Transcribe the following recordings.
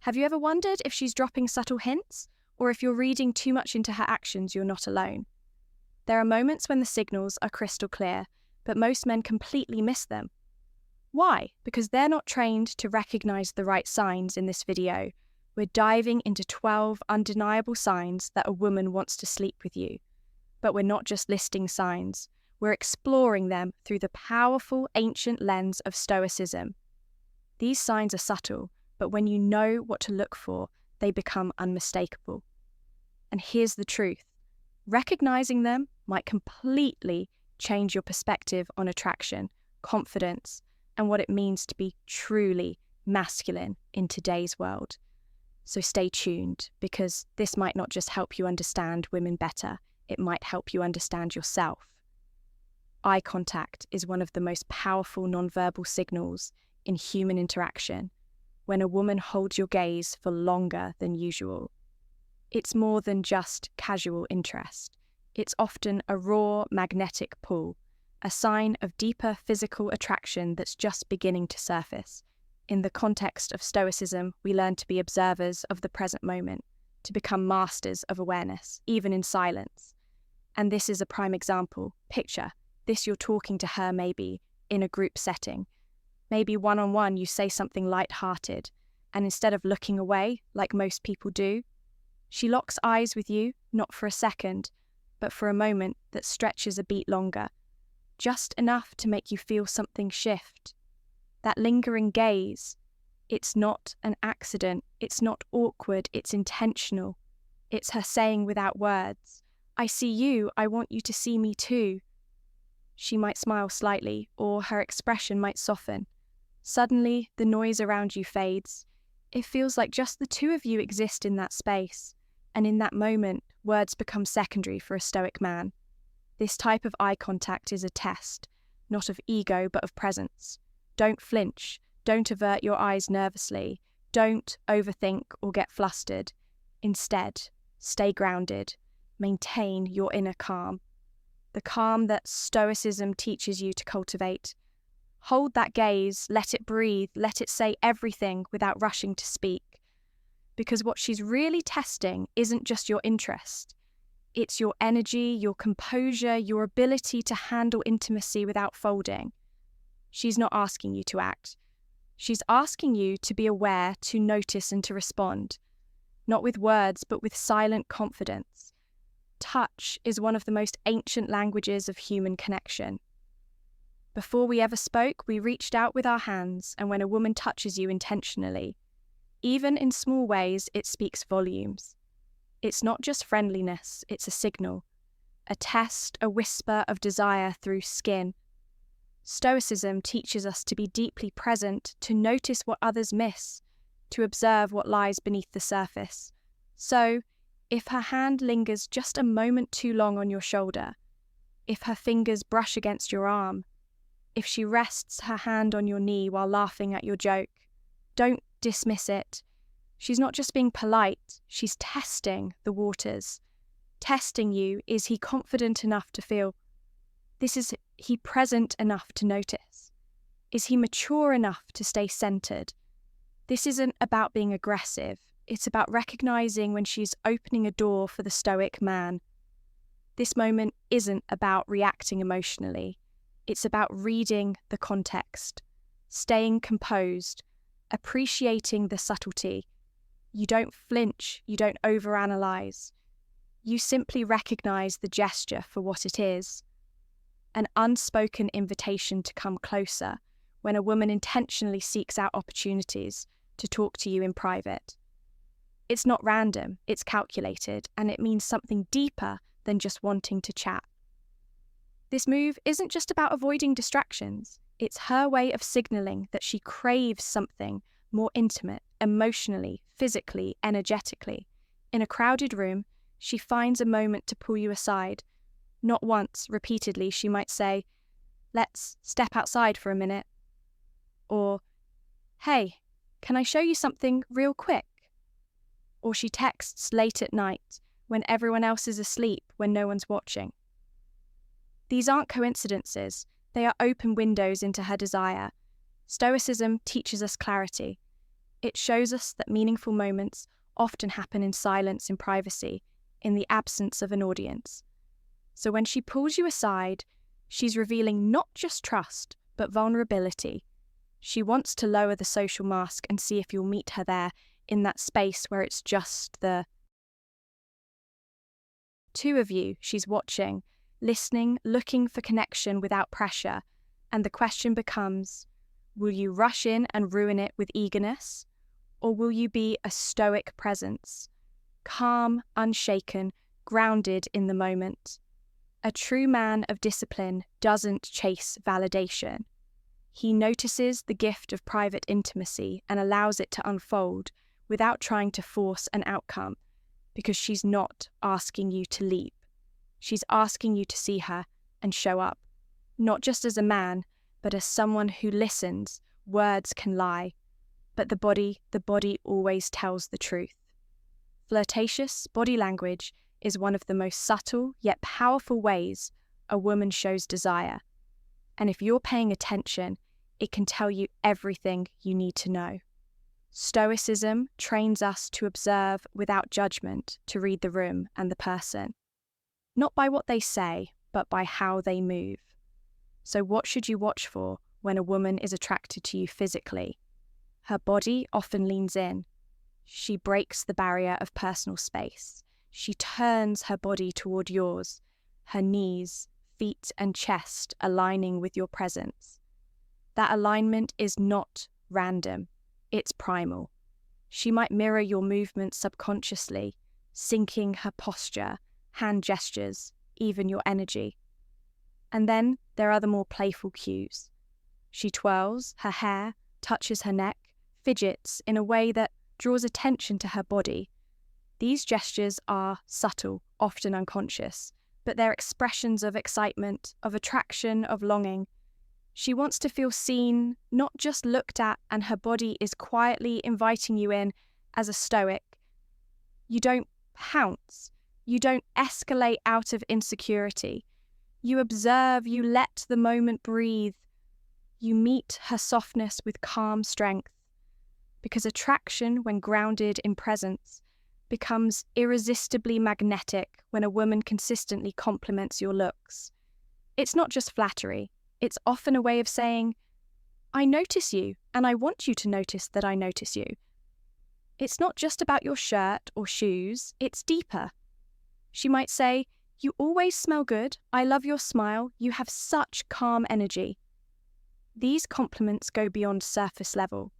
Have you ever wondered if she's dropping subtle hints, or if you're reading too much into her actions, you're not alone? There are moments when the signals are crystal clear, but most men completely miss them. Why? Because they're not trained to recognize the right signs in this video. We're diving into 12 undeniable signs that a woman wants to sleep with you. But we're not just listing signs. We're exploring them through the powerful ancient lens of Stoicism. These signs are subtle, but when you know what to look for, they become unmistakable. And here's the truth. Recognizing them might completely change your perspective on attraction, confidence, and what it means to be truly masculine in today's world. So stay tuned, because this might not just help you understand women better, it might help you understand yourself. Eye contact is one of the most powerful nonverbal signals in human interaction. When a woman holds your gaze for longer than usual, it's more than just casual interest. It's often a raw magnetic pull, a sign of deeper physical attraction that's just beginning to surface. In the context of Stoicism, we learn to be observers of the present moment, to become masters of awareness, even in silence. And this is a prime example. Picture this: you're talking to her maybe in a group setting. Maybe one-on-one you say something light-hearted, and instead of looking away like most people do, she locks eyes with you, not for a second, but for a moment that stretches a beat longer, just enough to make you feel something shift. That lingering gaze, it's not an accident, it's not awkward, it's intentional. It's her saying without words, "I see you, I want you to see me too." She might smile slightly, or her expression might soften. Suddenly, the noise around you fades. It feels like just the two of you exist in that space, and in that moment, words become secondary for a Stoic man. This type of eye contact is a test, not of ego but of presence. Don't flinch, don't avert your eyes nervously, don't overthink or get flustered. Instead, stay grounded, maintain your inner calm. The calm that Stoicism teaches you to cultivate. Hold that gaze, let it breathe, let it say everything without rushing to speak. Because what she's really testing isn't just your interest. It's your energy, your composure, your ability to handle intimacy without folding. She's not asking you to act. She's asking you to be aware, to notice and to respond. Not with words, but with silent confidence. Touch is one of the most ancient languages of human connection. Before we ever spoke, we reached out with our hands, and when a woman touches you intentionally, even in small ways, it speaks volumes. It's not just friendliness, it's a signal, a test, a whisper of desire through skin. Stoicism teaches us to be deeply present, to notice what others miss, to observe what lies beneath the surface. So, if her hand lingers just a moment too long on your shoulder, if her fingers brush against your arm, if she rests her hand on your knee while laughing at your joke, don't dismiss it. She's not just being polite, she's testing the waters. Testing you, is he confident enough to feel? Is he present enough to notice? Is he mature enough to stay centered? This isn't about being aggressive. It's about recognizing when she's opening a door for the Stoic man. This moment isn't about reacting emotionally. It's about reading the context, staying composed, appreciating the subtlety. You don't flinch, you don't overanalyze. You simply recognize the gesture for what it is. An unspoken invitation to come closer when a woman intentionally seeks out opportunities to talk to you in private. It's not random, it's calculated, and it means something deeper than just wanting to chat. This move isn't just about avoiding distractions. It's her way of signaling that she craves something more intimate, emotionally, physically, energetically. In a crowded room, she finds a moment to pull you aside. Not once, repeatedly, she might say, "Let's step outside for a minute." Or, "Hey, can I show you something real quick?" Or she texts late at night, when everyone else is asleep, when no one's watching. These aren't coincidences, they are open windows into her desire. Stoicism teaches us clarity. It shows us that meaningful moments often happen in silence, in privacy, in the absence of an audience. So when she pulls you aside, she's revealing not just trust, but vulnerability. She wants to lower the social mask and see if you'll meet her there in that space where it's just the two of you. She's watching, listening, looking for connection without pressure. And the question becomes, will you rush in and ruin it with eagerness? Or will you be a stoic presence, calm, unshaken, grounded in the moment? A true man of discipline doesn't chase validation. He notices the gift of private intimacy and allows it to unfold without trying to force an outcome, because she's not asking you to leap. She's asking you to see her and show up, not just as a man, but as someone who listens. Words can lie, but the body always tells the truth. Flirtatious body language is one of the most subtle yet powerful ways a woman shows desire. And if you're paying attention, it can tell you everything you need to know. Stoicism trains us to observe without judgment, to read the room and the person, not by what they say, but by how they move. So what should you watch for when a woman is attracted to you physically? Her body often leans in. She breaks the barrier of personal space. She turns her body toward yours, her knees, feet, and chest aligning with your presence. That alignment is not random, it's primal. She might mirror your movements subconsciously, syncing her posture, hand gestures, even your energy. And then there are the more playful cues. She twirls her hair, touches her neck, fidgets in a way that draws attention to her body. These gestures are subtle, often unconscious, but they're expressions of excitement, of attraction, of longing. She wants to feel seen, not just looked at, and her body is quietly inviting you in as a stoic. You don't pounce. You don't escalate out of insecurity. You observe, you let the moment breathe. You meet her softness with calm strength. Because attraction, when grounded in presence, becomes irresistibly magnetic when a woman consistently compliments your looks. It's not just flattery. It's often a way of saying, I notice you, and I want you to notice that I notice you. It's not just about your shirt or shoes, it's deeper. She might say, you always smell good, I love your smile, you have such calm energy. These compliments go beyond surface level.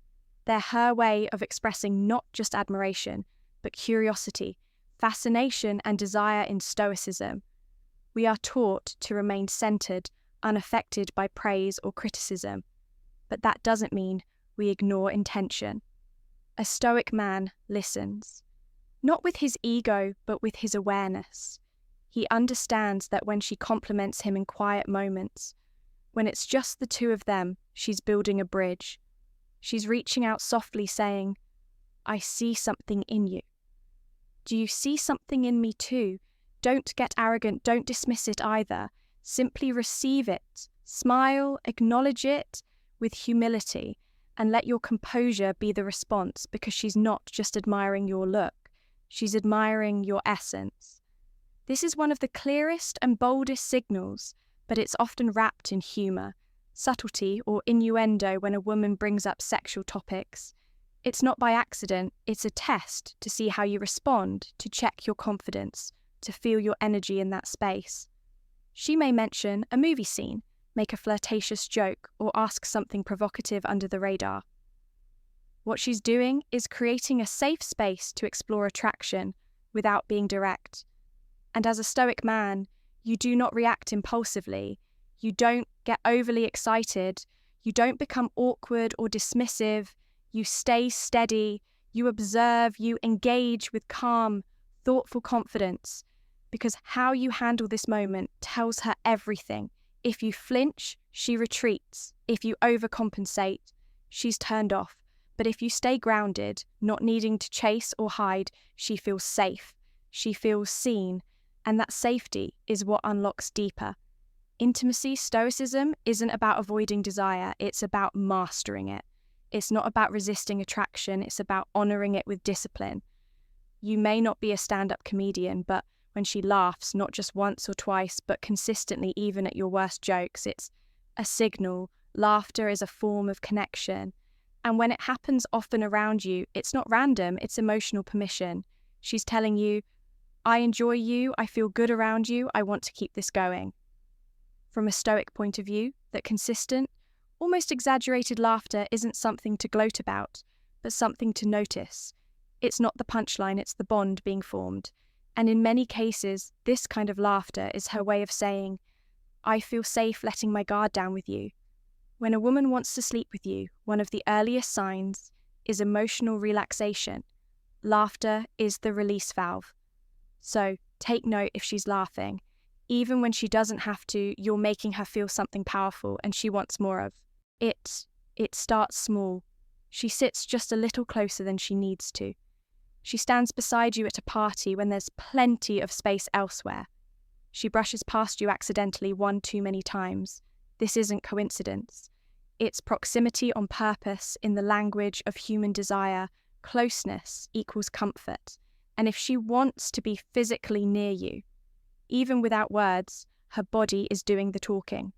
They're her way of expressing not just admiration, but curiosity, fascination, and desire in Stoicism. We are taught to remain centered, unaffected by praise or criticism, but that doesn't mean we ignore intention. A Stoic man listens, not with his ego, but with his awareness. He understands that when she compliments him in quiet moments, when it's just the two of them, she's building a bridge. She's reaching out softly, saying, I see something in you. Do you see something in me too? Don't get arrogant, don't dismiss it either. Simply receive it, smile, acknowledge it with humility, and let your composure be the response, because she's not just admiring your look, she's admiring your essence. This is one of the clearest and boldest signals, but it's often wrapped in humour, subtlety, or innuendo when a woman brings up sexual topics. It's not by accident, it's a test to see how you respond, to check your confidence, to feel your energy in that space. She may mention a movie scene, make a flirtatious joke, or ask something provocative under the radar. What she's doing is creating a safe space to explore attraction without being direct. And as a Stoic man, you do not react impulsively. You don't get overly excited. You don't become awkward or dismissive. You stay steady. You observe. You engage with calm, thoughtful confidence. Because how you handle this moment tells her everything. If you flinch, she retreats. If you overcompensate, she's turned off. But if you stay grounded, not needing to chase or hide, she feels safe. She feels seen. And that safety is what unlocks deeper. Intimacy, Stoicism, isn't about avoiding desire, it's about mastering it. It's not about resisting attraction, it's about honoring it with discipline. You may not be a stand-up comedian, but when she laughs, not just once or twice, but consistently, even at your worst jokes, it's a signal. Laughter is a form of connection. And when it happens often around you, it's not random, it's emotional permission. She's telling you, I enjoy you, I feel good around you, I want to keep this going. From a Stoic point of view, that consistent, almost exaggerated laughter isn't something to gloat about, but something to notice. It's not the punchline, it's the bond being formed. And in many cases, this kind of laughter is her way of saying, I feel safe letting my guard down with you. When a woman wants to sleep with you, one of the earliest signs is emotional relaxation. Laughter is the release valve. So take note if she's laughing. Even when she doesn't have to, you're making her feel something powerful and she wants more of. It starts small. She sits just a little closer than she needs to. She stands beside you at a party when there's plenty of space elsewhere. She brushes past you accidentally one too many times. This isn't coincidence. It's proximity on purpose. In the language of human desire, closeness equals comfort. And if she wants to be physically near you, even without words, her body is doing the talking.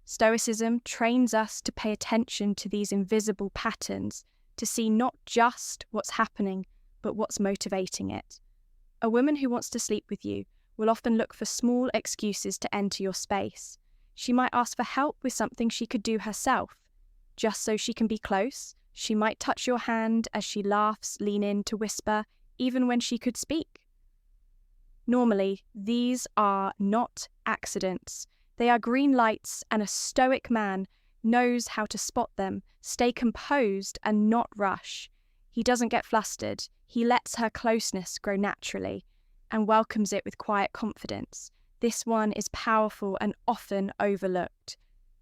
Stoicism trains us to pay attention to these invisible patterns, to see not just what's happening, but what's motivating it. A woman who wants to sleep with you will often look for small excuses to enter your space. She might ask for help with something she could do herself, just so she can be close. She might touch your hand as she laughs, lean in to whisper, even when she could speak. Normally, these are not accidents. They are green lights, and a Stoic man knows how to spot them, stay composed and not rush. He doesn't get flustered. He lets her closeness grow naturally and welcomes it with quiet confidence. This one is powerful and often overlooked.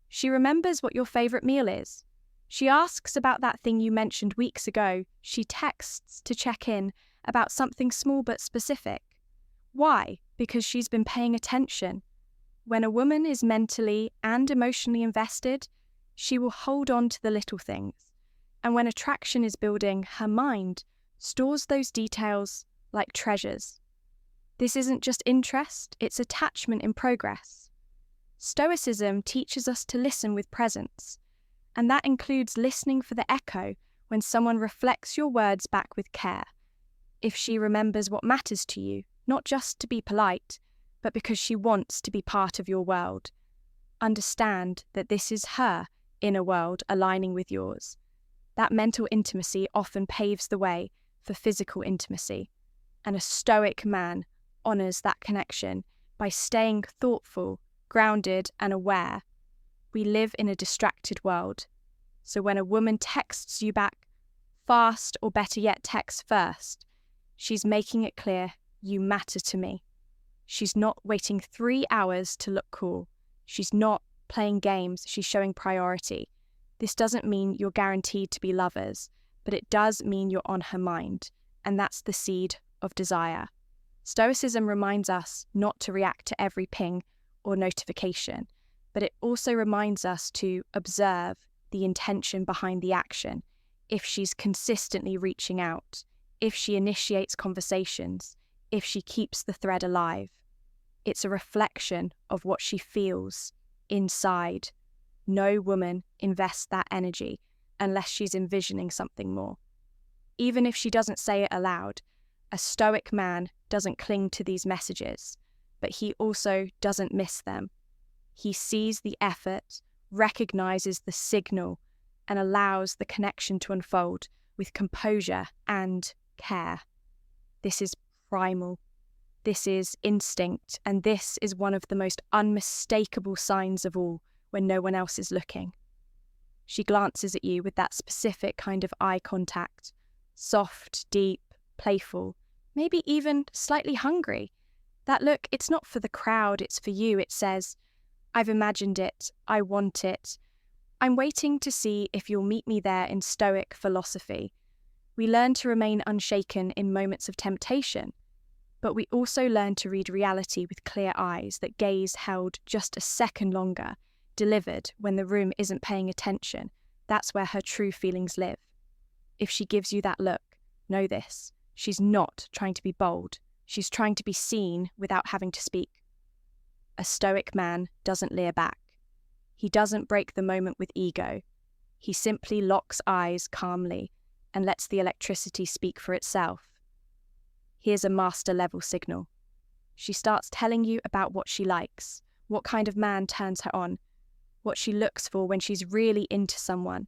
She remembers what your favourite meal is. She asks about that thing you mentioned weeks ago. She texts to check in about something small but specific. Why? Because she's been paying attention. When a woman is mentally and emotionally invested, she will hold on to the little things. And when attraction is building, her mind stores those details like treasures. This isn't just interest, it's attachment in progress. Stoicism teaches us to listen with presence, and that includes listening for the echo when someone reflects your words back with care. If she remembers what matters to you, not just to be polite, but because she wants to be part of your world. Understand that this is her inner world aligning with yours. That mental intimacy often paves the way for physical intimacy, and a Stoic man honours that connection by staying thoughtful, grounded and aware. We live in a distracted world, so when a woman texts you back fast, or better yet texts first, she's making it clear you matter to me. She's not waiting 3 hours to look cool. She's not playing games, she's showing priority. This doesn't mean you're guaranteed to be lovers, but it does mean you're on her mind, and that's the seed of desire. Stoicism reminds us not to react to every ping or notification, but it also reminds us to observe the intention behind the action. If she's consistently reaching out, if she initiates conversations, if she keeps the thread alive. It's a reflection of what she feels inside. No woman invests that energy unless she's envisioning something more. Even if she doesn't say it aloud, a Stoic man doesn't cling to these messages, but he also doesn't miss them. He sees the effort, recognizes the signal, and allows the connection to unfold with composure and care. This is primal. This is instinct, and this is one of the most unmistakable signs of all when no one else is looking. She glances at you with that specific kind of eye contact, soft, deep, playful, maybe even slightly hungry. That look, it's not for the crowd, it's for you. It says, I've imagined it, I want it. I'm waiting to see if you'll meet me there in Stoic philosophy. We learn to remain unshaken in moments of temptation, but we also learn to read reality with clear eyes, that gaze held just a second longer, delivered when the room isn't paying attention, That's where her true feelings live. If she gives you that look, know this: she's not trying to be bold. She's trying to be seen without having to speak. A stoic man doesn't leer back. He doesn't break the moment with ego. He simply locks eyes calmly and lets the electricity speak for itself. Here's a master-level signal. She starts telling you about what she likes, what kind of man turns her on, what she looks for when she's really into someone.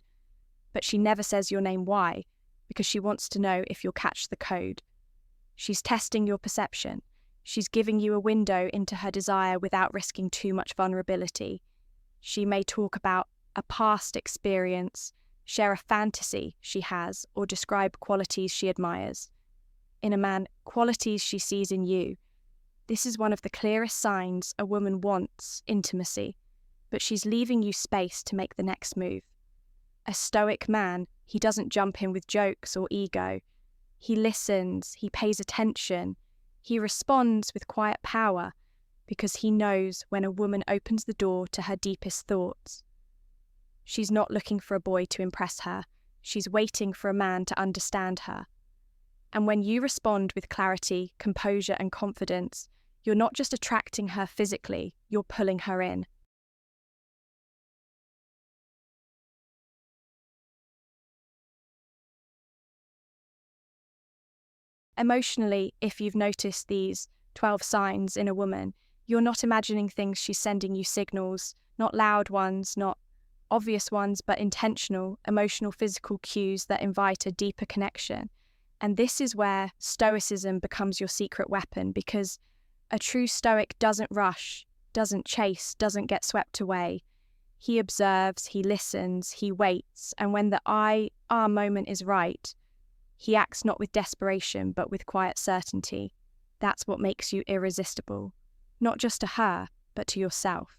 But she never says your name. Why? Because she wants to know if you'll catch the code. She's testing your perception. She's giving you a window into her desire without risking too much vulnerability. She may talk about a past experience, share a fantasy she has, or describe qualities she admires. In a man, qualities she sees in you. This is one of the clearest signs a woman wants intimacy, but she's leaving you space to make the next move. A stoic man, he doesn't jump in with jokes or ego. He listens, he pays attention, he responds with quiet power, because he knows when a woman opens the door to her deepest thoughts. She's not looking for a boy to impress her. She's waiting for a man to understand her. And when you respond with clarity, composure, and confidence, you're not just attracting her physically, you're pulling her in. Emotionally, if you've noticed these 12 signs in a woman, you're not imagining things. She's sending you signals, not loud ones, not obvious ones, but intentional, emotional, physical cues that invite a deeper connection. And this is where stoicism becomes your secret weapon, because a true stoic doesn't rush, doesn't chase, doesn't get swept away. He observes, he listens, he waits, and when the our moment is right, he acts not with desperation, but with quiet certainty. That's what makes you irresistible, not just to her, but to yourself.